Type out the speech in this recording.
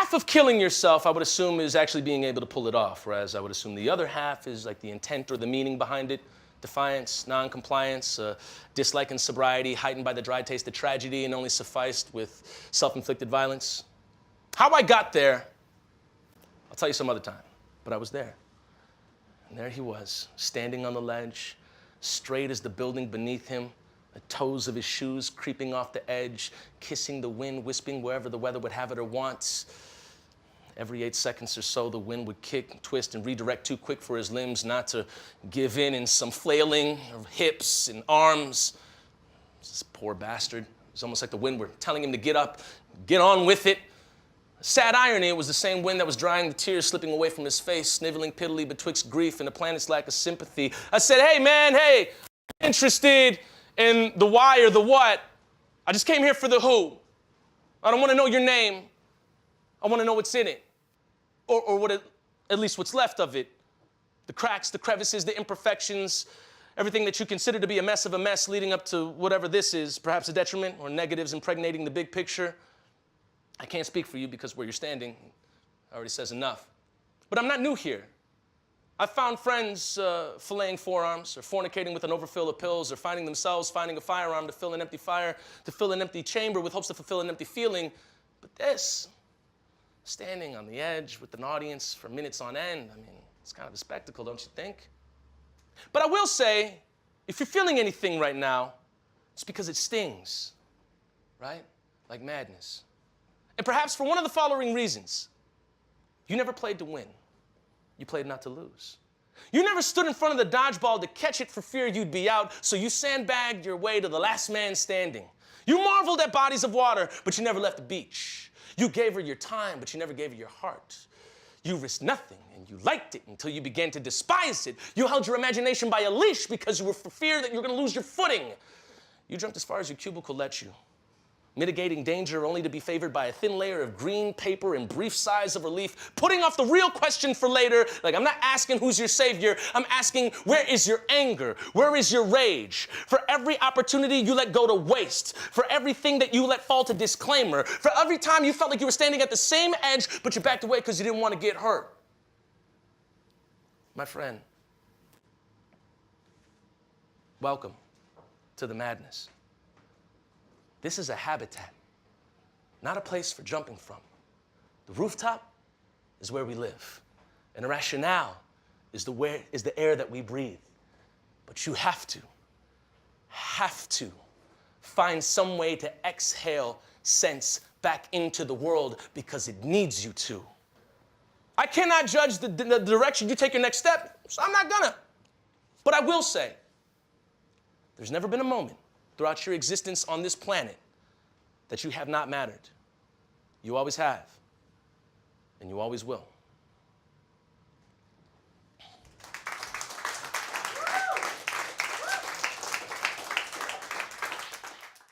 half of killing yourself, I would assume, is actually being able to pull it off, whereas I would assume the other half is like the intent or the meaning behind it. Defiance, non-compliance, dislike and sobriety, heightened by the dry taste of tragedy and only sufficed with self-inflicted violence. How I got there, I'll tell you some other time, but I was there. And there he was, standing on the ledge, straight as the building beneath him, the toes of his shoes creeping off the edge, kissing the wind, wisping wherever the weather would have it or wants. Every 8 seconds or so, the wind would kick, twist, and redirect too quick for his limbs not to give in some flailing of hips and arms. This poor bastard. It was almost like the wind were telling him to get up, get on with it. Sad irony, it was the same wind that was drying the tears slipping away from his face, sniveling pittily betwixt grief and the planet's lack of sympathy. I said, hey, man, hey, I'm interested in the why or the what. I just came here for the who. I don't want to know your name. I want to know what's in it. Or what at least what's left of it. The cracks, the crevices, the imperfections, everything that you consider to be a mess of a mess leading up to whatever this is, perhaps a detriment or negatives impregnating the big picture. I can't speak for you because where you're standing already says enough. But I'm not new here. I've found friends filleting forearms or fornicating with an overfill of pills or finding themselves finding a firearm to fill an empty fire, to fill an empty chamber with hopes to fulfill an empty feeling. But this, standing on the edge with an audience for minutes on end, I mean, it's kind of a spectacle, don't you think? But I will say, if you're feeling anything right now, it's because it stings, right? Like madness. And perhaps for one of the following reasons. You never played to win. You played not to lose. You never stood in front of the dodgeball to catch it for fear you'd be out, so you sandbagged your way to the last man standing. You marveled at bodies of water, but you never left the beach. You gave her your time, but you never gave her your heart. You risked nothing, and you liked it until you began to despise it. You held your imagination by a leash because you were for fear that you were going to lose your footing. You jumped as far as your cubicle let you, mitigating danger only to be favored by a thin layer of green paper and brief sighs of relief, putting off the real question for later. Like, I'm not asking who's your savior. I'm asking, where is your anger? Where is your rage? For every opportunity you let go to waste, for everything that you let fall to disclaimer, for every time you felt like you were standing at the same edge, but you backed away because you didn't want to get hurt. My friend, welcome to the madness. This is a habitat, not a place for jumping from. The rooftop is where we live, and the rationale is the air that we breathe. But you have to find some way to exhale sense back into the world because it needs you to. I cannot judge the direction you take your next step, so I'm not gonna. But I will say, there's never been a moment throughout your existence on this planet that you have not mattered. You always have, and you always will.